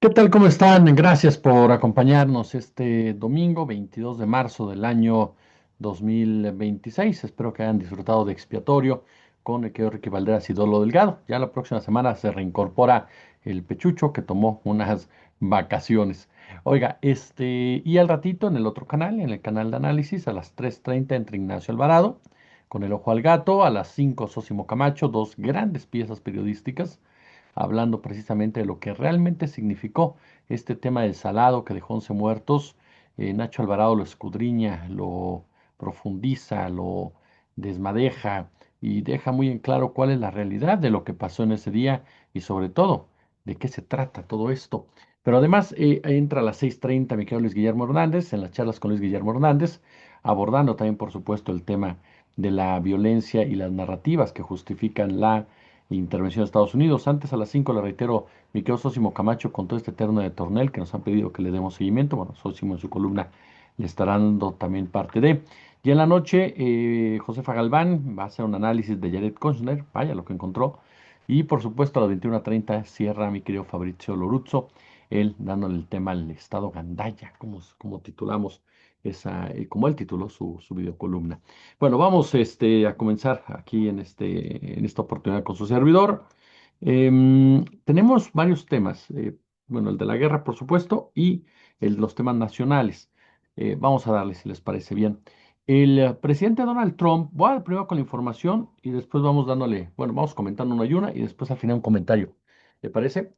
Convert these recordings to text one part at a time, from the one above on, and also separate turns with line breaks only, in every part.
¿Qué tal? ¿Cómo están? Gracias por acompañarnos este domingo 22 de marzo del año 2026. Espero que hayan disfrutado de Expiatorio con el querido Ricky Valderas y Dolo Delgado. Ya la próxima semana se reincorpora el Pechucho que tomó unas vacaciones. Oiga, y al ratito en el otro canal, en el canal de análisis, a las 3:30 entre Ignacio Alvarado, con el ojo al gato, a las 5 Sósimo Camacho, dos grandes piezas periodísticas hablando precisamente de lo que realmente significó este tema del salado que dejó 11 muertos. Nacho Alvarado lo escudriña, lo profundiza, lo desmadeja y deja muy en claro cuál es la realidad de lo que pasó en ese día y sobre todo de qué se trata todo esto. Pero además entra a las 6:30 mi querido Luis Guillermo Hernández en las charlas con Luis Guillermo Hernández, abordando también por supuesto el tema de la violencia y las narrativas que justifican la intervención de Estados Unidos. Antes a las 5 le reitero, mi querido Sósimo Camacho con todo este terno de Tornel que nos han pedido que le demos seguimiento. Bueno, Sósimo en su columna le estará dando también parte de. Y en la noche, Josefa Galván va a hacer un análisis de Jared Kushner, vaya lo que encontró. Y por supuesto a las 21:30 cierra mi querido Fabrizio Loruzzo, él dándole el tema al Estado Gandaya, como titulamos como él tituló su videocolumna. Bueno, vamos a comenzar aquí en esta oportunidad con su servidor. Tenemos varios temas. Bueno, el de la guerra, por supuesto, y los temas nacionales. Vamos a darles, si les parece bien. El presidente Donald Trump, voy a dar primero con la información y después vamos dándole, bueno, vamos comentando una y una y después al final un comentario. ¿Le parece?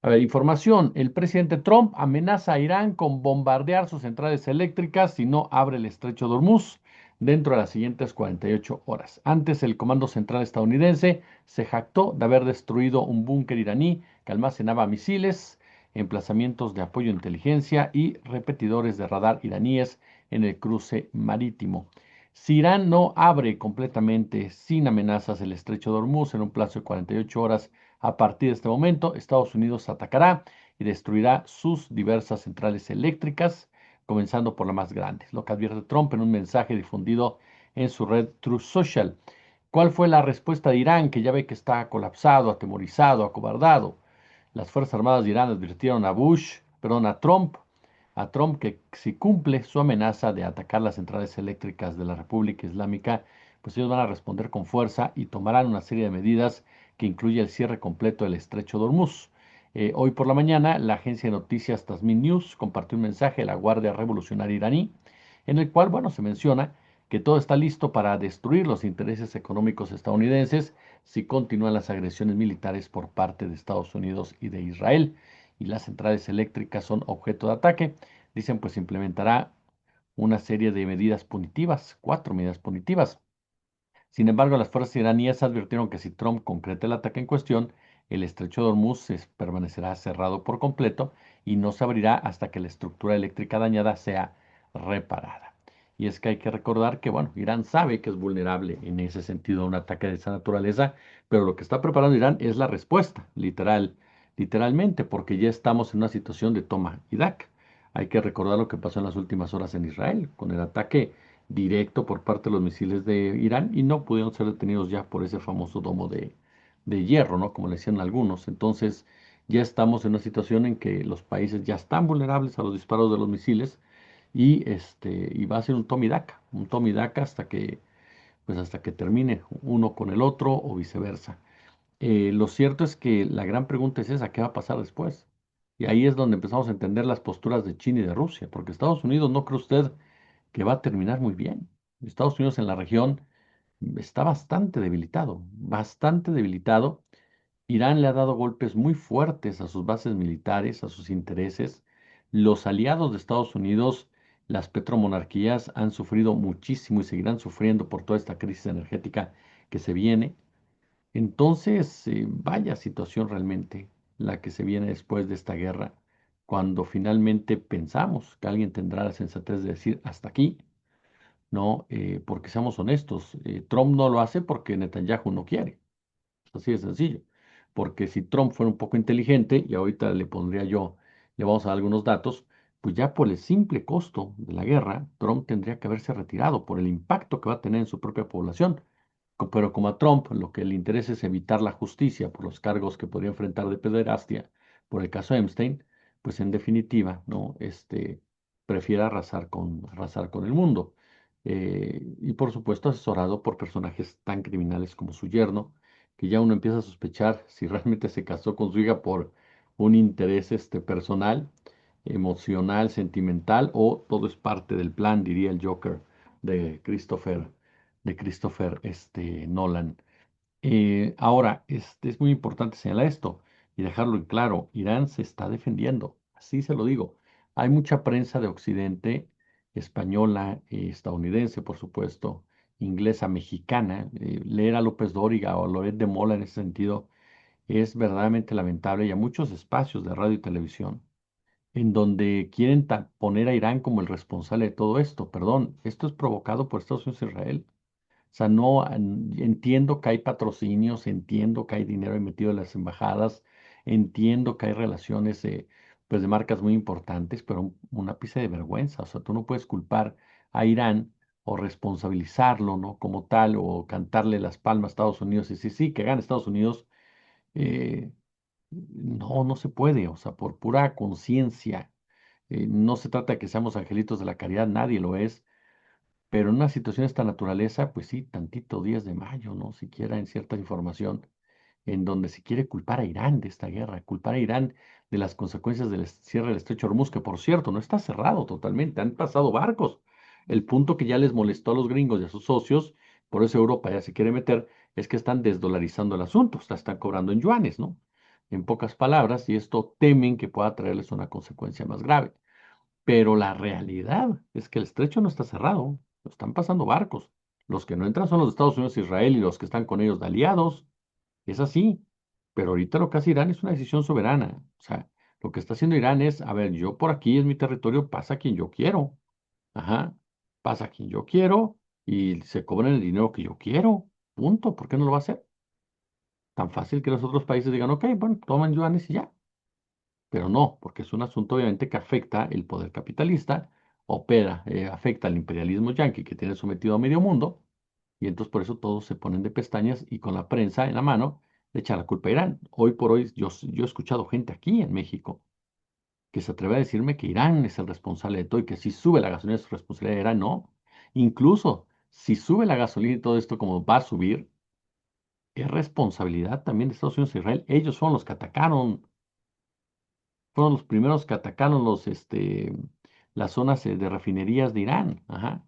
A ver, información. El presidente Trump amenaza a Irán con bombardear sus centrales eléctricas si no abre el estrecho de Hormuz dentro de las siguientes 48 horas. Antes, el Comando Central estadounidense se jactó de haber destruido un búnker iraní que almacenaba misiles, emplazamientos de apoyo de inteligencia y repetidores de radar iraníes en el cruce marítimo. Si Irán no abre completamente sin amenazas el estrecho de Hormuz en un plazo de 48 horas a partir de este momento, Estados Unidos atacará y destruirá sus diversas centrales eléctricas, comenzando por la más grande, lo que advierte Trump en un mensaje difundido en su red Truth Social. ¿Cuál fue la respuesta de Irán, que ya ve que está colapsado, atemorizado, acobardado? Las Fuerzas Armadas de Irán advirtieron a Trump que si cumple su amenaza de atacar las centrales eléctricas de la República Islámica, pues ellos van a responder con fuerza y tomarán una serie de medidas que incluye el cierre completo del estrecho de Hormuz. Hoy por la mañana, la agencia de noticias Tasmin News compartió un mensaje de la Guardia Revolucionaria iraní, en el cual, bueno, se menciona que todo está listo para destruir los intereses económicos estadounidenses si continúan las agresiones militares por parte de Estados Unidos y de Israel y las centrales eléctricas son objeto de ataque. Dicen, pues implementará una serie de medidas punitivas, cuatro medidas punitivas. Sin embargo, las fuerzas iraníes advirtieron que si Trump concreta el ataque en cuestión, el estrecho de Hormuz permanecerá cerrado por completo y no se abrirá hasta que la estructura eléctrica dañada sea reparada. Y es que hay que recordar que, bueno, Irán sabe que es vulnerable en ese sentido a un ataque de esa naturaleza, pero lo que está preparando Irán es la respuesta, literalmente, porque ya estamos en una situación de toma y daca. Hay que recordar lo que pasó en las últimas horas en Israel, con el ataque directo por parte de los misiles de Irán y no pudieron ser detenidos ya por ese famoso domo de hierro, ¿no? Como le decían algunos. Entonces, ya estamos en una situación en que los países ya están vulnerables a los disparos de los misiles y va a ser un toma y daca hasta que termine uno con el otro o viceversa. Lo cierto es que la gran pregunta es esa, ¿qué va a pasar después? Y ahí es donde empezamos a entender las posturas de China y de Rusia, porque Estados Unidos, ¿no cree usted que va a terminar muy bien? Estados Unidos en la región está bastante debilitado, bastante debilitado. Irán le ha dado golpes muy fuertes a sus bases militares, a sus intereses. Los aliados de Estados Unidos, las petromonarquías, han sufrido muchísimo y seguirán sufriendo por toda esta crisis energética que se viene. Entonces, vaya situación realmente la que se viene después de esta guerra, cuando finalmente pensamos que alguien tendrá la sensatez de decir hasta aquí, ¿no? Porque seamos honestos, Trump no lo hace porque Netanyahu no quiere, así de sencillo. Porque si Trump fuera un poco inteligente, y ahorita le vamos a dar algunos datos, pues ya por el simple costo de la guerra, Trump tendría que haberse retirado por el impacto que va a tener en su propia población. Pero como a Trump lo que le interesa es evitar la justicia por los cargos que podría enfrentar de pederastia por el caso Epstein, pues en definitiva, ¿no? Prefiere arrasar con el mundo. Y por supuesto asesorado por personajes tan criminales como su yerno, que ya uno empieza a sospechar si realmente se casó con su hija por un interés personal, emocional, sentimental, o todo es parte del plan, diría el Joker de Christopher Nolan. Ahora, es muy importante señalar esto y dejarlo en claro. Irán se está defendiendo, así se lo digo. Hay mucha prensa de Occidente, española, estadounidense, por supuesto, inglesa, mexicana. Leer a López Dóriga o a Loret de Mola en ese sentido es verdaderamente lamentable, y a muchos espacios de radio y televisión en donde quieren poner a Irán como el responsable de todo esto. Perdón, esto es provocado por Estados Unidos e Israel. O sea, no entiendo que hay patrocinios, entiendo que hay dinero ahí metido en las embajadas, entiendo que hay relaciones pues de marcas muy importantes, pero un ápice de vergüenza. O sea, tú no puedes culpar a Irán o responsabilizarlo, ¿no? Como tal, o cantarle las palmas a Estados Unidos y sí, sí, que gane Estados Unidos. eh, no, no se puede. O sea, por pura conciencia. No se trata de que seamos angelitos de la caridad, nadie lo es, pero en una situación de esta naturaleza, pues sí, tantito 10 de mayo, ¿no? Siquiera en cierta información en donde se quiere culpar a Irán de esta guerra, culpar a Irán de las consecuencias del cierre del estrecho de Hormuz, que por cierto no está cerrado totalmente, han pasado barcos. El punto que ya les molestó a los gringos y a sus socios, por eso Europa ya se quiere meter, es que están desdolarizando el asunto, o sea, están cobrando en yuanes, ¿no? En pocas palabras, y esto temen que pueda traerles una consecuencia más grave. Pero la realidad es que el estrecho no está cerrado, lo están pasando barcos. Los que no entran son los de Estados Unidos e Israel y los que están con ellos de aliados. Es así. Pero ahorita lo que hace Irán es una decisión soberana. O sea, lo que está haciendo Irán es, a ver, yo por aquí es mi territorio, pasa quien yo quiero. Ajá. Pasa quien yo quiero y se cobran el dinero que yo quiero. Punto. ¿Por qué no lo va a hacer? Tan fácil que los otros países digan, ok, bueno, toman yuanes y ya. Pero no, porque es un asunto obviamente que afecta el poder capitalista, afecta al imperialismo yanqui que tiene sometido a medio mundo, y entonces por eso todos se ponen de pestañas y con la prensa en la mano le echan la culpa a Irán. Hoy por hoy yo he escuchado gente aquí en México que se atreve a decirme que Irán es el responsable de todo y que si sube la gasolina es responsabilidad de Irán. No, incluso si sube la gasolina y todo esto como va a subir, es responsabilidad también de Estados Unidos e Israel. Ellos fueron los que atacaron, fueron los primeros que atacaron las zonas de refinerías de Irán. Ajá.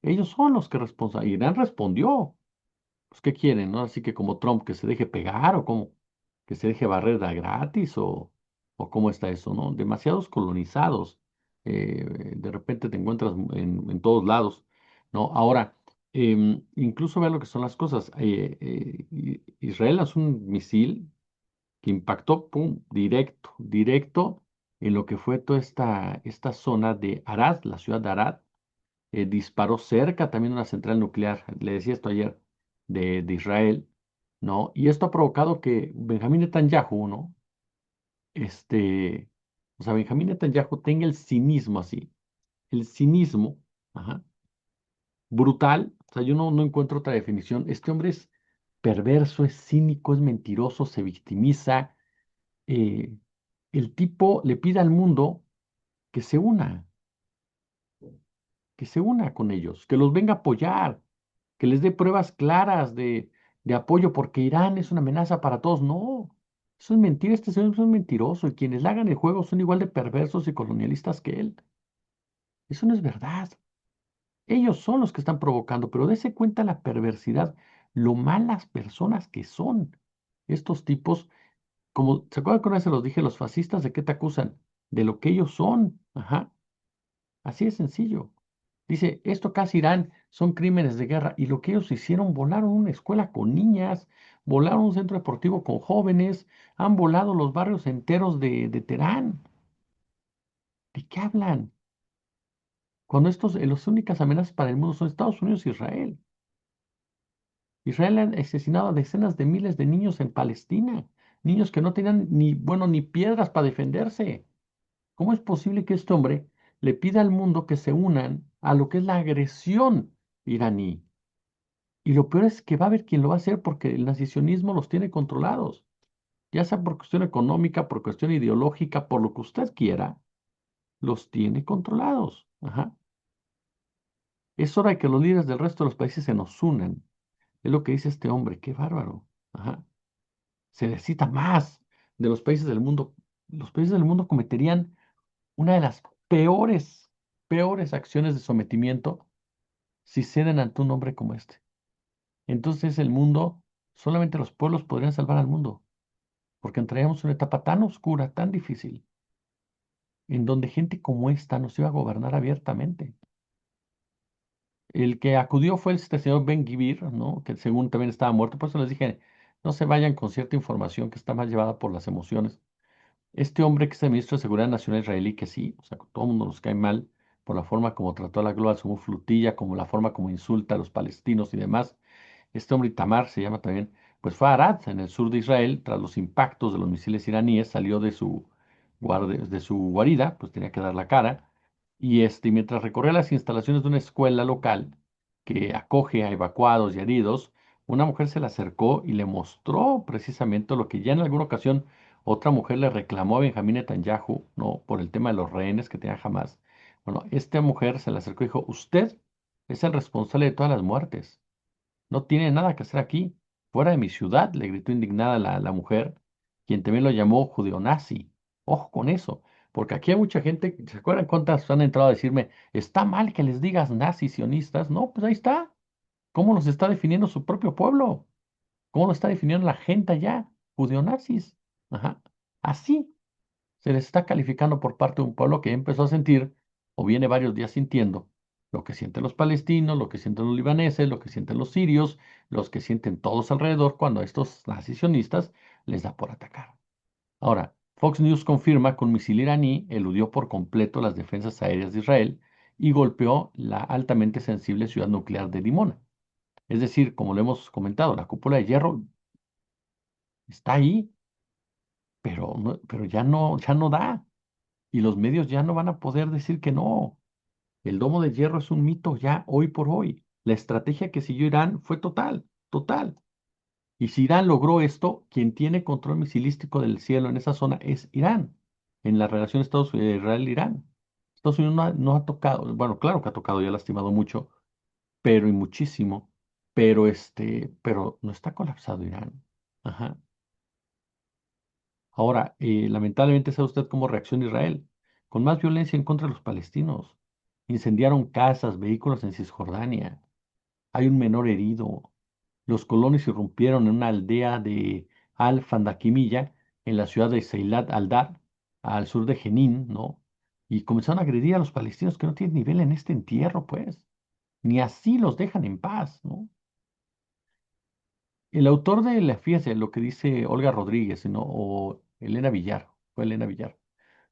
Ellos son los que responsan. Irán respondió. Pues, ¿qué quieren, no? Así que como Trump, que se deje pegar o como que se deje barrer de gratis o cómo está eso, ¿no? Demasiados colonizados. De repente te encuentras en todos lados, ¿no? Ahora, incluso ve lo que son las cosas. Israel es un misil que impactó, pum, directo en lo que fue toda esta zona de Arad, la ciudad de Arad. Disparó cerca también de una central nuclear, le decía esto ayer, de Israel, ¿no? Y esto ha provocado que Benjamín Netanyahu, ¿no? Este, o sea, Benjamín Netanyahu tenga el cinismo así, el cinismo, ajá, brutal. O sea, yo no encuentro otra definición. Este hombre es perverso, es cínico, es mentiroso, se victimiza. eh, el tipo le pide al mundo que se una, que se una con ellos, que los venga a apoyar, que les dé pruebas claras de apoyo, porque Irán es una amenaza para todos. No, eso es mentira, este señor es un mentiroso y quienes le hagan el juego son igual de perversos y colonialistas que él. Eso no es verdad. Ellos son los que están provocando, pero dése cuenta la perversidad, lo malas personas que son estos tipos. Como, ¿se acuerdan que una vez se los dije, los fascistas de qué te acusan? De lo que ellos son. Ajá. Así de sencillo. Dice, esto casi Irán son crímenes de guerra. Y lo que ellos hicieron, volaron una escuela con niñas, volaron un centro deportivo con jóvenes, han volado los barrios enteros de Teherán. ¿De qué hablan? Cuando las únicas amenazas para el mundo son Estados Unidos e Israel. Israel ha asesinado a decenas de miles de niños en Palestina, niños que no tenían ni, bueno, ni piedras para defenderse. ¿Cómo es posible que este hombre le pida al mundo que se unan a lo que es la agresión iraní? Y lo peor es que va a haber quien lo va a hacer porque el nacionalismo los tiene controlados. ya sea por cuestión económica, por cuestión ideológica, por lo que usted quiera, los tiene controlados. Ajá. Es hora de que los líderes del resto de los países se nos unan. Es lo que dice este hombre, qué bárbaro. Ajá. Se necesita más de los países del mundo. Los países del mundo cometerían una de las peores acciones de sometimiento si ceden ante un hombre como este. Entonces el mundo, solamente los pueblos podrían salvar al mundo, porque entraríamos en una etapa tan oscura, tan difícil, en donde gente como esta nos iba a gobernar abiertamente. El que acudió fue este señor Ben Gvir, ¿no? Que según también estaba muerto. Por eso les dije, no se vayan con cierta información que está más llevada por las emociones. Este hombre que es el ministro de Seguridad Nacional israelí, que sí, o sea, todo el mundo nos cae mal por la forma como trató a la Global como flutilla, como la forma como insulta a los palestinos y demás. Este hombre Itamar se llama también, pues fue a Arad, en el sur de Israel, tras los impactos de los misiles iraníes, salió de su guarida, pues tenía que dar la cara, y mientras recorría las instalaciones de una escuela local que acoge a evacuados y heridos, una mujer se le acercó y le mostró precisamente lo que ya en alguna ocasión otra mujer le reclamó a Benjamín Netanyahu, ¿no? Por el tema de los rehenes que tenía Hamas. Bueno, esta mujer se le acercó y dijo, usted es el responsable de todas las muertes. No tiene nada que hacer aquí. Fuera de mi ciudad, le gritó indignada la mujer, quien también lo llamó judeonazi. Ojo con eso, porque aquí hay mucha gente, ¿se acuerdan cuántas han entrado a decirme, está mal que les digas nazis sionistas? No, pues ahí está. ¿Cómo los está definiendo su propio pueblo? ¿Cómo lo está definiendo la gente allá? Judeonazis. Ajá. Así se les está calificando por parte de un pueblo que ya empezó a sentir, o viene varios días sintiendo, lo que sienten los palestinos, lo que sienten los libaneses, lo que sienten los sirios, los que sienten todos alrededor cuando a estos nacionalistas les da por atacar. Ahora, Fox News confirma que un misil iraní eludió por completo las defensas aéreas de Israel y golpeó la altamente sensible ciudad nuclear de Dimona. Es decir, como lo hemos comentado, la cúpula de hierro está ahí, pero, pero ya no da. Y los medios ya no van a poder decir que no. El domo de hierro es un mito ya hoy por hoy. La estrategia que siguió Irán fue total, total. Y si Irán logró esto, quien tiene control misilístico del cielo en esa zona es Irán, en la relación Estados Unidos Israel-Irán. Estados Unidos no ha tocado, bueno, claro que ha tocado y ha lastimado mucho, pero y muchísimo, pero pero no está colapsado Irán. Ajá. Ahora, lamentablemente sabe usted cómo reacciona Israel, con más violencia en contra de los palestinos. Incendiaron casas, vehículos en Cisjordania. Hay un menor herido. Los colonos irrumpieron en una aldea de Al-Fandakimilla, en la ciudad de Zeilat al-Dar, al sur de Jenin, ¿no? Y comenzaron a agredir a los palestinos que no tienen nivel en este entierro, pues. Ni así los dejan en paz, ¿no? El autor de la fiesta, lo que dice Olga Rodríguez, ¿no? O Elena Villar, fue Elena Villar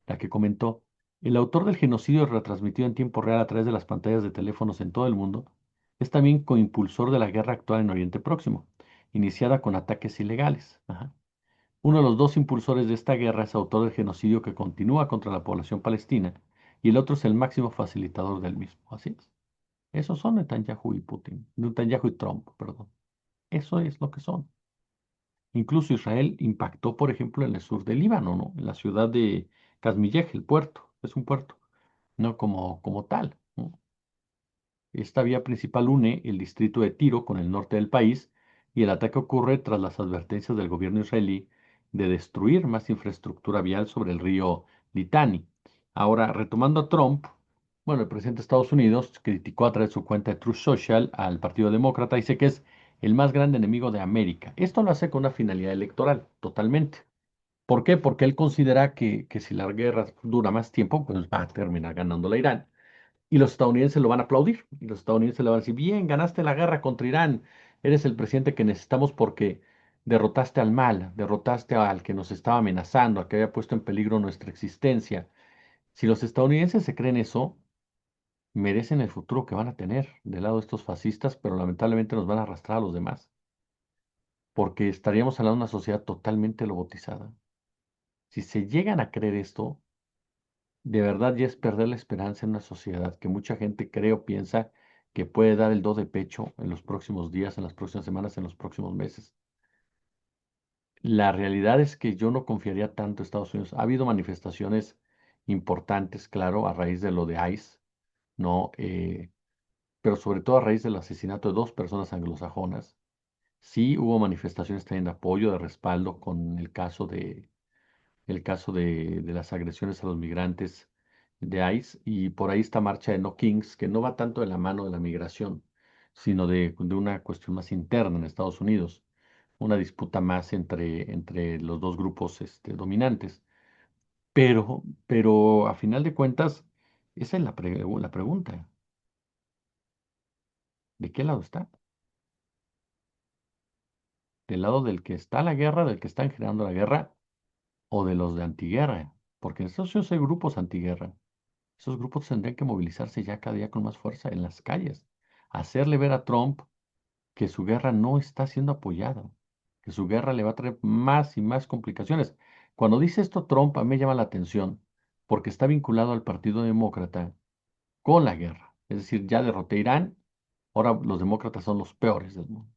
la que comentó, el autor del genocidio retransmitido en tiempo real a través de las pantallas de teléfonos en todo el mundo, es también coimpulsor de la guerra actual en Oriente Próximo, iniciada con ataques ilegales. Ajá. Uno de los dos impulsores de esta guerra es autor del genocidio que continúa contra la población palestina y el otro es el máximo facilitador del mismo. Así es. Esos son Netanyahu y Putin, Netanyahu y Trump, perdón. Eso es lo que son. Incluso Israel impactó, por ejemplo, en el sur del Líbano, ¿no? En la ciudad de Casmillej, el puerto, es un puerto, no como tal, ¿no? Esta vía principal une el distrito de Tiro con el norte del país y el ataque ocurre tras las advertencias del gobierno israelí de destruir más infraestructura vial sobre el río Litani. Ahora, retomando a Trump, bueno, el presidente de Estados Unidos criticó a través de su cuenta de Truth Social al Partido Demócrata, dice que es el más grande enemigo de América. Esto lo hace con una finalidad electoral, totalmente. ¿Por qué? Porque él considera que si la guerra dura más tiempo, pues va a terminar ganando la Irán. Y los estadounidenses lo van a aplaudir. Y los estadounidenses le van a decir, bien, ganaste la guerra contra Irán. Eres el presidente que necesitamos porque derrotaste al mal, derrotaste al que nos estaba amenazando, al que había puesto en peligro nuestra existencia. Si los estadounidenses se creen eso, merecen el futuro que van a tener del lado de estos fascistas, pero lamentablemente nos van a arrastrar a los demás, porque estaríamos hablando de una sociedad totalmente robotizada. Si se llegan a creer esto, de verdad ya es perder la esperanza en una sociedad que mucha gente cree o piensa que puede dar el do de pecho en los próximos días, en las próximas semanas, en los próximos meses. La realidad es que yo no confiaría tanto en Estados Unidos. Ha habido manifestaciones importantes, claro, a raíz de lo de ICE, ¿no? Pero sobre todo a raíz del asesinato de dos personas anglosajonas. Sí hubo manifestaciones también de apoyo, de respaldo con el caso de las agresiones a los migrantes de ICE, y por ahí esta marcha de No Kings, que no va tanto de la mano de la migración, sino de una cuestión más interna en Estados Unidos, una disputa más entre los dos grupos dominantes. Pero a final de cuentas, esa es la pregunta. ¿De qué lado está? ¿Del lado del que está la guerra, del que están generando la guerra, o de los de antiguerra? Porque en Estados Unidos hay grupos antiguerra. Esos grupos tendrían que movilizarse ya cada día con más fuerza en las calles, hacerle ver a Trump que su guerra no está siendo apoyada, que su guerra le va a traer más y más complicaciones. Cuando dice esto Trump, a mí me llama la atención porque está vinculado al Partido Demócrata con la guerra. Es decir, ya derroté a Irán, ahora los demócratas son los peores del mundo.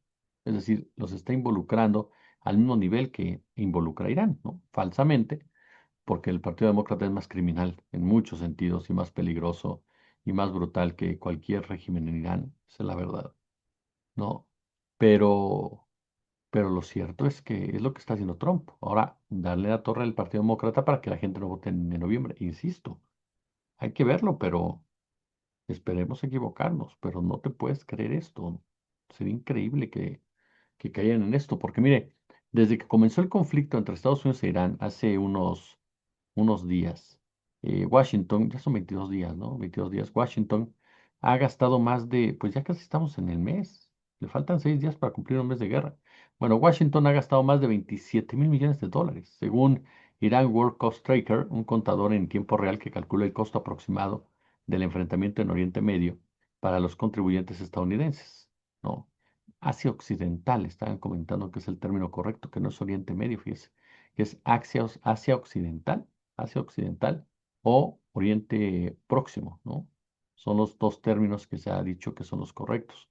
Es decir, los está involucrando al mismo nivel que involucra a Irán, ¿no? Falsamente, porque el Partido Demócrata es más criminal en muchos sentidos y más peligroso y más brutal que cualquier régimen en Irán, esa es la verdad, ¿no? Pero, pero lo cierto es que es lo que está haciendo Trump. Ahora, darle la torre al Partido Demócrata para que la gente no vote en noviembre. Insisto, hay que verlo, pero esperemos equivocarnos, pero no te puedes creer esto. Sería increíble que caigan en esto, porque mire, desde que comenzó el conflicto entre Estados Unidos e Irán hace unos días. Washington, ya son 22 días, ¿no? 22 días. Washington ha gastado más pues ya casi estamos en el mes. Le faltan 6 días para cumplir un mes de guerra. Bueno, Washington ha gastado más de 27.000 millones de dólares, según Iran World Cost Tracker, un contador en tiempo real que calcula el costo aproximado del enfrentamiento en Oriente Medio para los contribuyentes estadounidenses, ¿no? Asia Occidental, estaban comentando que es el término correcto, que no es Oriente Medio, fíjese, que es Asia Occidental, Asia Occidental o Oriente Próximo, ¿no? Son los dos términos que se ha dicho que son los correctos.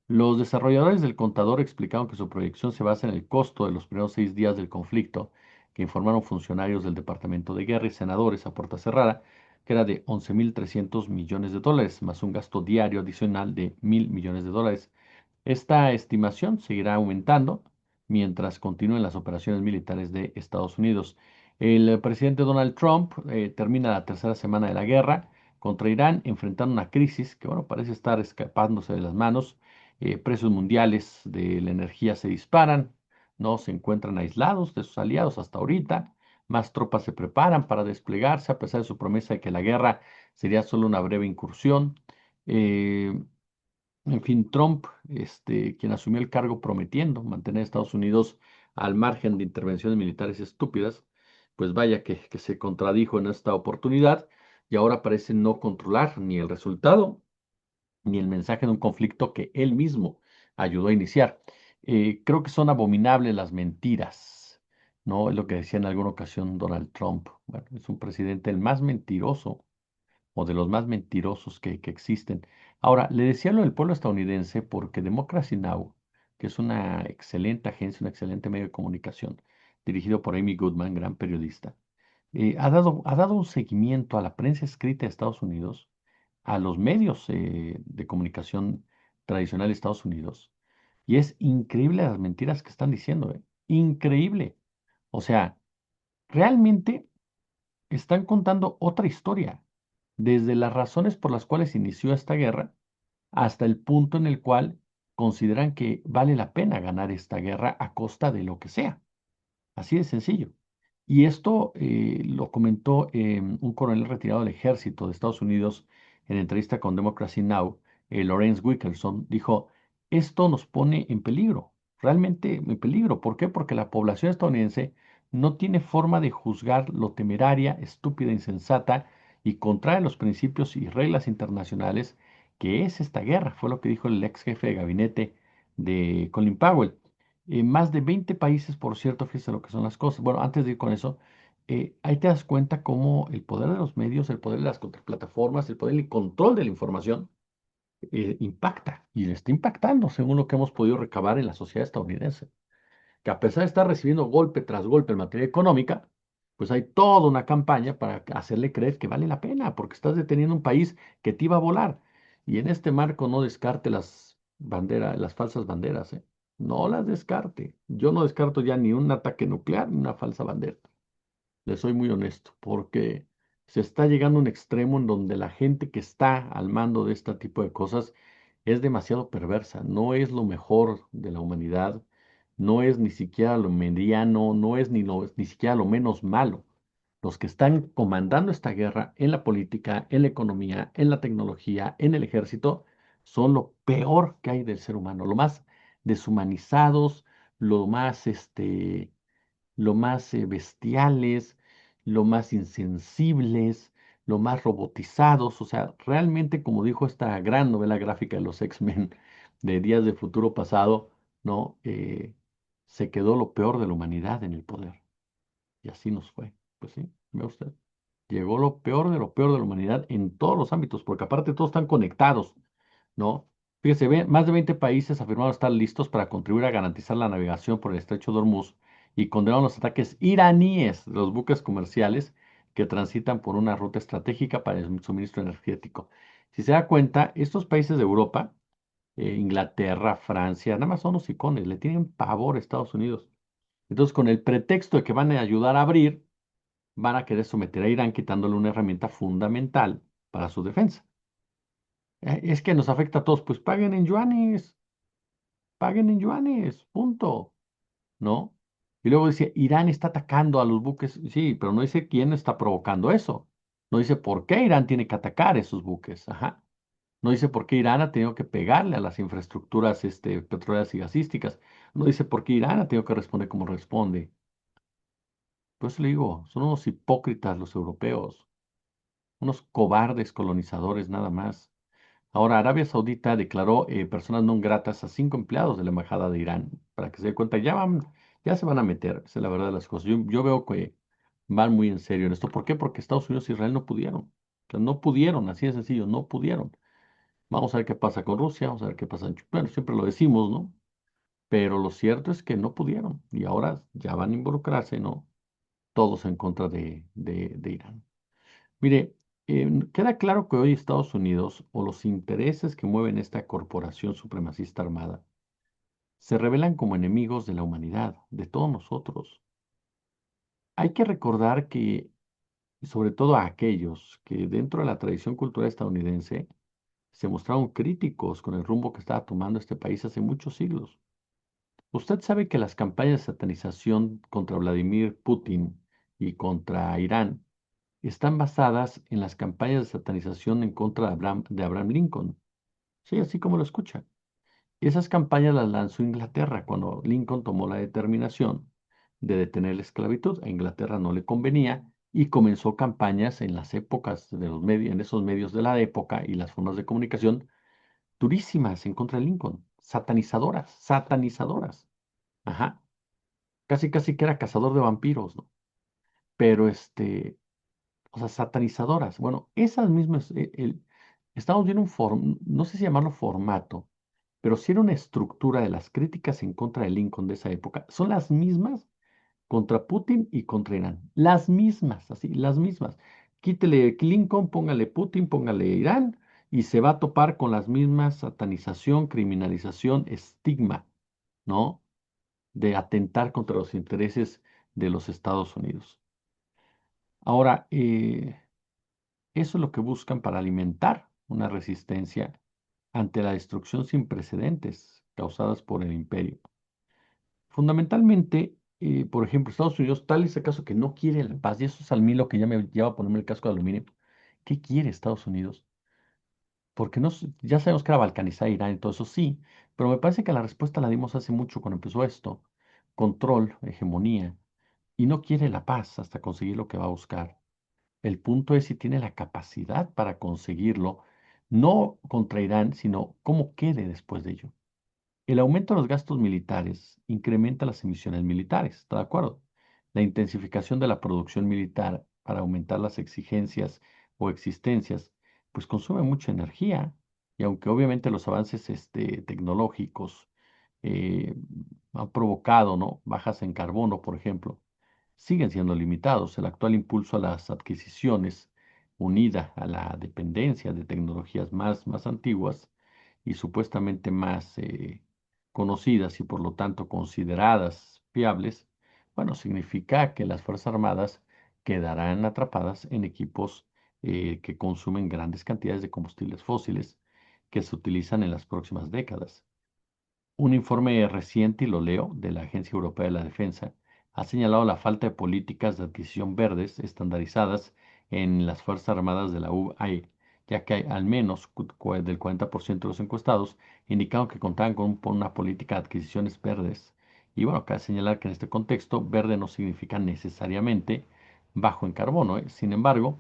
Los desarrolladores del contador explicaron que su proyección se basa en el costo de los primeros 6 días del conflicto, que informaron funcionarios del Departamento de Guerra y senadores a puerta cerrada, que era de 11.300 millones de dólares, más un gasto diario adicional de 1.000 millones de dólares. Esta estimación seguirá aumentando mientras continúen las operaciones militares de Estados Unidos. El presidente Donald Trump termina la tercera semana de la guerra contra Irán, enfrentando una crisis que, bueno, parece estar escapándose de las manos. Precios mundiales de la energía se disparan, no se encuentran aislados de sus aliados hasta ahorita. Más tropas se preparan para desplegarse, a pesar de su promesa de que la guerra sería solo una breve incursión. Eh, en fin, Trump, quien asumió el cargo prometiendo mantener a Estados Unidos al margen de intervenciones militares estúpidas, pues vaya que se contradijo en esta oportunidad y ahora parece no controlar ni el resultado ni el mensaje de un conflicto que él mismo ayudó a iniciar. Creo que son abominables las mentiras, ¿no? Es lo que decía en alguna ocasión Donald Trump. Bueno, es un presidente el más mentiroso o de los más mentirosos que existen. Ahora, le decía lo del pueblo estadounidense porque Democracy Now!, que es una excelente agencia, un excelente medio de comunicación, dirigido por Amy Goodman, gran periodista, ha dado un seguimiento a la prensa escrita de Estados Unidos, a los medios de comunicación tradicional de Estados Unidos, y es increíble las mentiras que están diciendo, ¿eh? Increíble. O sea, realmente están contando otra historia, desde las razones por las cuales inició esta guerra hasta el punto en el cual consideran que vale la pena ganar esta guerra a costa de lo que sea. Así de sencillo. Y esto lo comentó un coronel retirado del ejército de Estados Unidos en entrevista con Democracy Now!, Lawrence Wickerson, dijo, esto nos pone en peligro, realmente en peligro. ¿Por qué? Porque la población estadounidense no tiene forma de juzgar lo temeraria, estúpida, insensata y contraria a los principios y reglas internacionales que es esta guerra, fue lo que dijo el ex jefe de gabinete de Colin Powell. Más de 20 países, por cierto, fíjese lo que son las cosas. Bueno, antes de ir con eso, ahí te das cuenta cómo el poder de los medios, el poder de las contraplataformas, el poder y el control de la información impacta y le está impactando según lo que hemos podido recabar en la sociedad estadounidense. que a pesar de estar recibiendo golpe tras golpe en materia económica, pues hay toda una campaña para hacerle creer que vale la pena, porque estás deteniendo un país que te iba a volar. Y en este marco no descarte las banderas, las falsas banderas, ¿eh? No las descarte. Yo no descarto ya ni un ataque nuclear ni una falsa bandera. Le soy muy honesto, porque se está llegando a un extremo en donde la gente que está al mando de este tipo de cosas es demasiado perversa, no es lo mejor de la humanidad, no es ni siquiera lo mediano, no es ni siquiera lo menos malo. Los que están comandando esta guerra en la política, en la economía, en la tecnología, en el ejército, son lo peor que hay del ser humano, lo más deshumanizados, lo más bestiales, lo más insensibles, lo más robotizados. O sea, realmente, como dijo esta gran novela gráfica de los X-Men de Días de Futuro Pasado, ¿no? Se quedó lo peor de la humanidad en el poder. Y así nos fue. Pues sí, ve usted. Llegó lo peor de la humanidad en todos los ámbitos, porque aparte todos están conectados, ¿no? Fíjese, más de 20 países afirmaron estar listos para contribuir a garantizar la navegación por el estrecho de Hormuz y condenaron los ataques iraníes de los buques comerciales que transitan por una ruta estratégica para el suministro energético. Si se da cuenta, estos países de Europa, Inglaterra, Francia, nada más son los icones, le tienen pavor a Estados Unidos. Entonces, con el pretexto de que van a ayudar a abrir, van a querer someter a Irán quitándole una herramienta fundamental para su defensa. Es que nos afecta a todos, pues paguen en yuanes, punto, ¿no? Y luego dice, Irán está atacando a los buques, sí, pero no dice quién está provocando eso. No dice por qué Irán tiene que atacar esos buques, ajá. No dice por qué Irán ha tenido que pegarle a las infraestructuras petroleras y gasísticas. No dice por qué Irán ha tenido que responder como responde. Pues le digo, son unos hipócritas los europeos, unos cobardes colonizadores nada más. Ahora, Arabia Saudita declaró personas no gratas a 5 empleados de la embajada de Irán, para que se dé cuenta, ya se van a meter, esa es la verdad de las cosas. Yo veo que van muy en serio en esto. ¿Por qué? Porque Estados Unidos e Israel no pudieron. O sea, no pudieron, así de sencillo, no pudieron. Vamos a ver qué pasa con Rusia, vamos a ver qué pasa bueno, siempre lo decimos, ¿no? Pero lo cierto es que no pudieron y ahora ya van a involucrarse, ¿no? Todos en contra de Irán. Mire, queda claro que hoy Estados Unidos o los intereses que mueven esta corporación supremacista armada se revelan como enemigos de la humanidad, de todos nosotros. Hay que recordar que, sobre todo a aquellos que dentro de la tradición cultural estadounidense se mostraron críticos con el rumbo que estaba tomando este país hace muchos siglos. Usted sabe que las campañas de satanización contra Vladimir Putin y contra Irán están basadas en las campañas de satanización en contra de Abraham Lincoln. Sí, así como lo escucha. Esas campañas las lanzó Inglaterra cuando Lincoln tomó la determinación de detener la esclavitud. A Inglaterra no le convenía y comenzó campañas en las épocas de los medios, en esos medios de la época y las formas de comunicación durísimas en contra de Lincoln, satanizadoras, satanizadoras. Ajá, casi casi que era cazador de vampiros, ¿no? Pero o sea, satanizadoras. Bueno, esas mismas, estamos viendo no sé si llamarlo formato, pero sí era una estructura de las críticas en contra de Lincoln de esa época. Son las mismas contra Putin y contra Irán. Las mismas, así, las mismas. Quítele Lincoln, póngale Putin, póngale Irán, y se va a topar con las mismas satanización, criminalización, estigma, ¿no? De atentar contra los intereses de los Estados Unidos. Ahora, eso es lo que buscan para alimentar una resistencia ante la destrucción sin precedentes causadas por el imperio. Fundamentalmente, por ejemplo, Estados Unidos, tal es el caso que no quiere la paz, y eso es a mí lo que ya me lleva a ponerme el casco de aluminio. ¿Qué quiere Estados Unidos? Porque no, ya sabemos que era balcanizar Irán y todo eso, sí, pero me parece que la respuesta la dimos hace mucho cuando empezó esto. Control, hegemonía, y no quiere la paz hasta conseguir lo que va a buscar. El punto es si tiene la capacidad para conseguirlo, no contra Irán, sino cómo quede después de ello. El aumento de los gastos militares incrementa las emisiones militares, ¿está de acuerdo? La intensificación de la producción militar para aumentar las exigencias o existencias, pues consume mucha energía. Y aunque obviamente los avances tecnológicos eh, han provocado, ¿no?, bajas en carbono, por ejemplo, siguen siendo limitados. El actual impulso a las adquisiciones, unida a la dependencia de tecnologías más antiguas y supuestamente más conocidas y por lo tanto consideradas fiables, bueno, significa que las Fuerzas Armadas quedarán atrapadas en equipos que consumen grandes cantidades de combustibles fósiles que se utilizan en las próximas décadas. Un informe reciente, y lo leo, de la Agencia Europea de la Defensa, ha señalado la falta de políticas de adquisición verdes estandarizadas en las Fuerzas Armadas de la UE, ya que hay al menos del 40% de los encuestados indicaron que contaban con una política de adquisiciones verdes. Y bueno, cabe señalar que en este contexto, verde no significa necesariamente bajo en carbono, ¿eh? Sin embargo,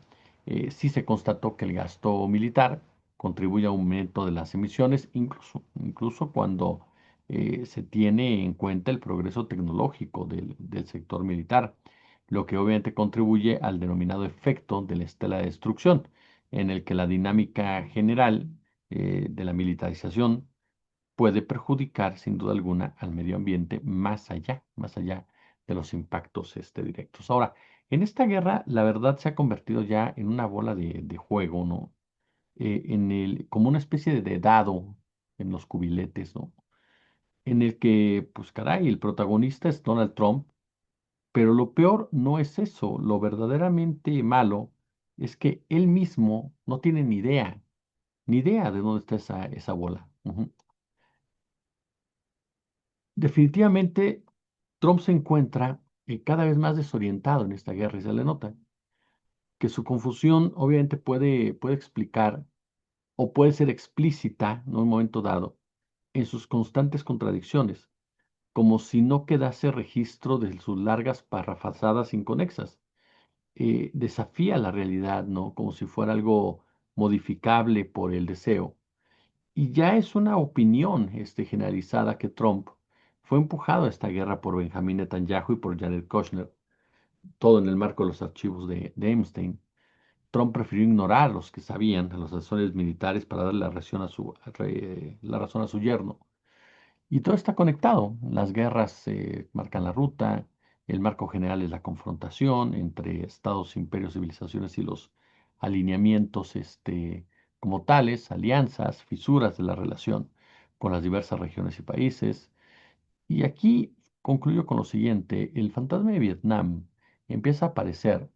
sí se constató que el gasto militar contribuye a un aumento de las emisiones, incluso cuando se tiene en cuenta el progreso tecnológico del sector militar, lo que obviamente contribuye al denominado efecto de la estela de destrucción, en el que la dinámica general de la militarización puede perjudicar sin duda alguna al medio ambiente más allá de los impactos directos. Ahora, en esta guerra, la verdad se ha convertido ya en una bola de juego, ¿no? Como una especie de dado en los cubiletes, ¿no? En el que, pues caray, el protagonista es Donald Trump, pero lo peor no es eso, lo verdaderamente malo es que él mismo no tiene ni idea de dónde está esa bola. Ujú. Definitivamente, Trump se encuentra cada vez más desorientado en esta guerra y se le nota que su confusión obviamente puede explicar o puede ser explícita en un momento dado en sus constantes contradicciones, como si no quedase registro de sus largas parrafasadas inconexas. Desafía la realidad, ¿no? Como si fuera algo modificable por el deseo. Y ya es una opinión generalizada que Trump fue empujado a esta guerra por Benjamín Netanyahu y por Jared Kushner, todo en el marco de los archivos de Epstein. Trump prefirió ignorar a los que sabían, a los asesores militares, para darle la razón a su yerno. Y todo está conectado. Las guerras marcan la ruta, el marco general es la confrontación entre estados, imperios, civilizaciones y los alineamientos como tales, alianzas, fisuras de la relación con las diversas regiones y países. Y aquí concluyo con lo siguiente, el fantasma de Vietnam empieza a aparecer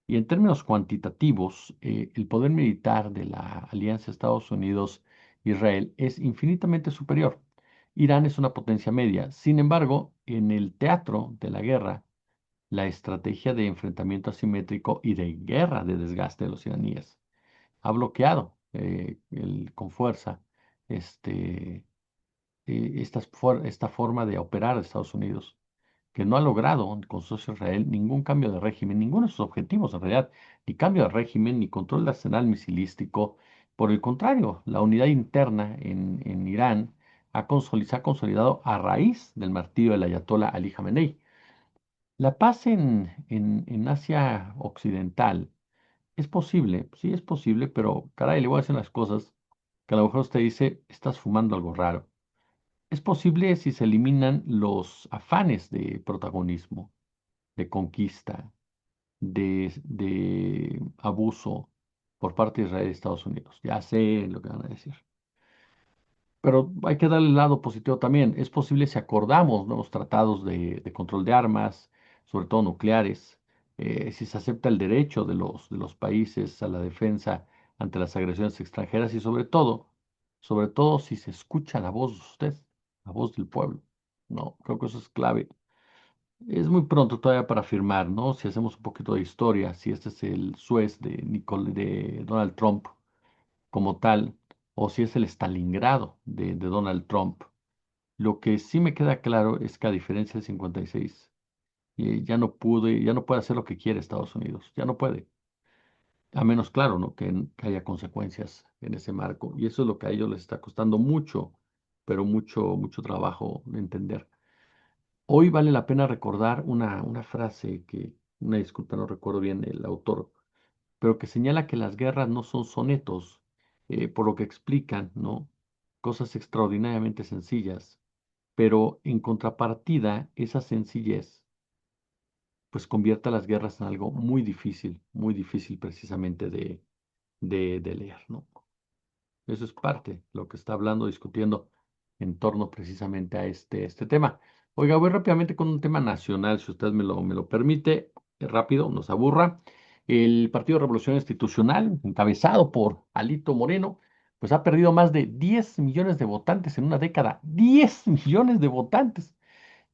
y en términos cuantitativos, el poder militar de la alianza Estados Unidos-Israel es infinitamente superior. Irán es una potencia media. Sin embargo, en el teatro de la guerra, la estrategia de enfrentamiento asimétrico y de guerra de desgaste de los iraníes ha bloqueado con fuerza este, esta forma de operar de Estados Unidos que no ha logrado con su socio Israel ningún cambio de régimen, ninguno de sus objetivos en realidad, ni cambio de régimen, ni control de arsenal misilístico. Por el contrario, la unidad interna en Irán se ha consolidado a raíz del martirio del ayatollah Ali Khamenei. La paz en Asia Occidental es posible, sí es posible, pero caray, le voy a decir unas cosas que a lo mejor usted dice, estás fumando algo raro. Es posible si se eliminan los afanes de protagonismo, de conquista, de abuso por parte de Israel y Estados Unidos. Ya sé lo que van a decir. Pero hay que darle el lado positivo también. Es posible si acordamos nuevos tratados de control de armas, sobre todo nucleares, si se acepta el derecho de los países a la defensa ante las agresiones extranjeras y sobre todo si se escucha la voz de usted, la voz del pueblo. No, creo que eso es clave. Es muy pronto todavía para afirmar, ¿no? Si hacemos un poquito de historia, si este es el Suez de Donald Trump como tal, o si es el Stalingrado de Donald Trump. Lo que sí me queda claro es que a diferencia del 56, ya no puede hacer lo que quiere Estados Unidos, ya no puede. A menos, claro, ¿no? Que haya consecuencias en ese marco. Y eso es lo que a ellos les está costando mucho, pero mucho trabajo de entender. Hoy vale la pena recordar una frase una disculpa, no recuerdo bien el autor, pero que señala que las guerras no son sonetos, por lo que explican, ¿no? Cosas extraordinariamente sencillas. pero en contrapartida, esa sencillez, pues convierte a las guerras en algo muy difícil precisamente de leer, ¿no? Eso es parte de lo que está hablando, discutiendo en torno precisamente a este tema. Oiga, voy rápidamente con un tema nacional, si usted me lo permite, rápido, nos aburra. El Partido Revolución Institucional, encabezado por Alito Moreno, pues ha perdido más de 10 millones de votantes en una década. 10 millones de votantes.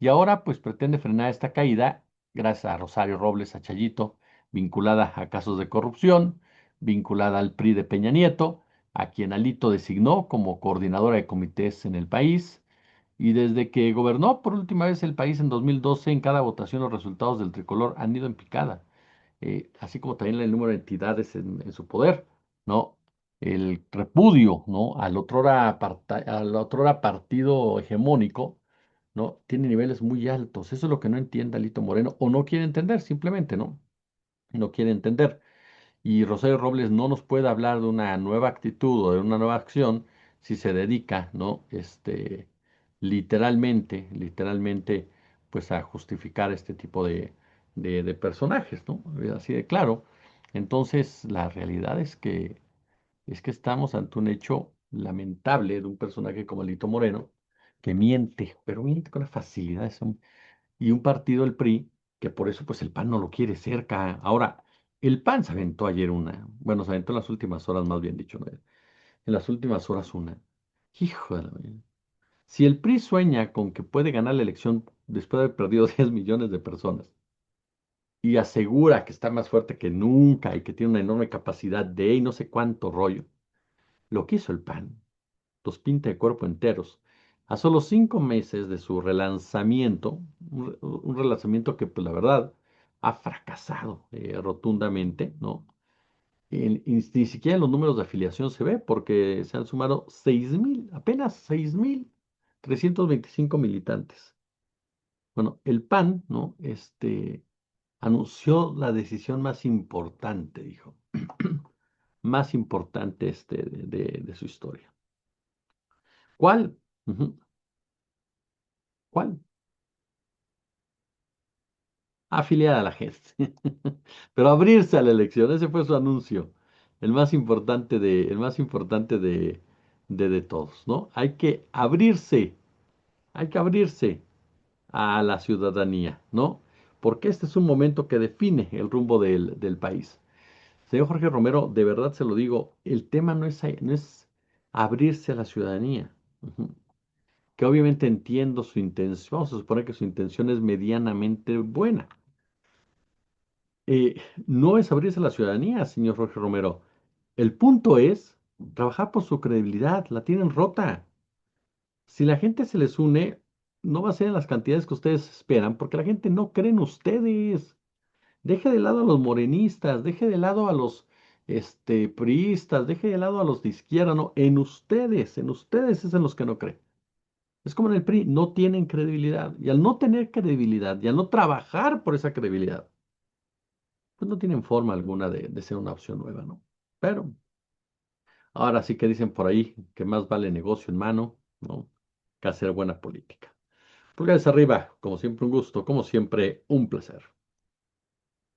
Y ahora pues pretende frenar esta caída gracias a Rosario Robles, a Chayito, vinculada a casos de corrupción, vinculada al PRI de Peña Nieto, a quien Alito designó como coordinadora de comités en el país. Y desde que gobernó por última vez el país en 2012, en cada votación los resultados del tricolor han ido en picada, así como también el número de entidades en su poder, ¿no? El repudio, ¿no? Al otrora partido hegemónico, ¿no? Tiene niveles muy altos. Eso es lo que no entiende Alito Moreno, o no quiere entender, simplemente, ¿no? No quiere entender. Y Rosario Robles no nos puede hablar de una nueva actitud o de una nueva acción si se dedica, ¿no? Literalmente, pues a justificar este tipo de personajes, ¿no? Así de claro. Entonces, la realidad es que estamos ante un hecho lamentable de un personaje como Lito Moreno, que miente, pero miente con una facilidad. Y un partido, el PRI, que por eso pues el PAN no lo quiere cerca. Ahora, el PAN se aventó ayer bueno, se aventó en las últimas horas, más bien dicho, ¿no? En las últimas horas una. Hijo de la vida. Si el PRI sueña con que puede ganar la elección después de haber perdido 10 millones de personas y asegura que está más fuerte que nunca y que tiene una enorme capacidad de y no sé cuánto rollo, lo que hizo el PAN los pinta de cuerpo enteros. A solo 5 meses de su relanzamiento, un relanzamiento que, pues la verdad, ha fracasado rotundamente, ¿no? Y ni siquiera en los números de afiliación se ve, porque se han sumado 6,000, apenas 6,325 militantes. Bueno, el PAN, ¿no? Anunció la decisión más importante, dijo, más importante de su historia. ¿Cuál? Ujú. ¿Cuál? Afiliar a la gente. Pero abrirse a la elección, ese fue su anuncio, el más importante de todos, ¿no? Hay que abrirse a la ciudadanía, ¿no? Porque este es un momento que define el rumbo del país. Señor Jorge Romero, de verdad se lo digo, el tema no es abrirse a la ciudadanía. Ujú. Que obviamente entiendo su intención, vamos a suponer que su intención es medianamente buena. No es abrirse a la ciudadanía, señor Jorge Romero. El punto es trabajar por su credibilidad. La tienen rota. Si la gente se les une, no va a ser en las cantidades que ustedes esperan, porque la gente no cree en ustedes. Deje de lado a los morenistas, deje de lado a los priistas, deje de lado a los de izquierda, no, en ustedes es en los que no cree. Es como en el PRI, no tienen credibilidad. Y al no tener credibilidad y al no trabajar por esa credibilidad, pues no tienen forma alguna de ser una opción nueva, ¿no? Pero ahora sí que dicen por ahí que más vale negocio en mano, ¿no? Que hacer buena política. Pulgares arriba, como siempre un gusto, como siempre un placer.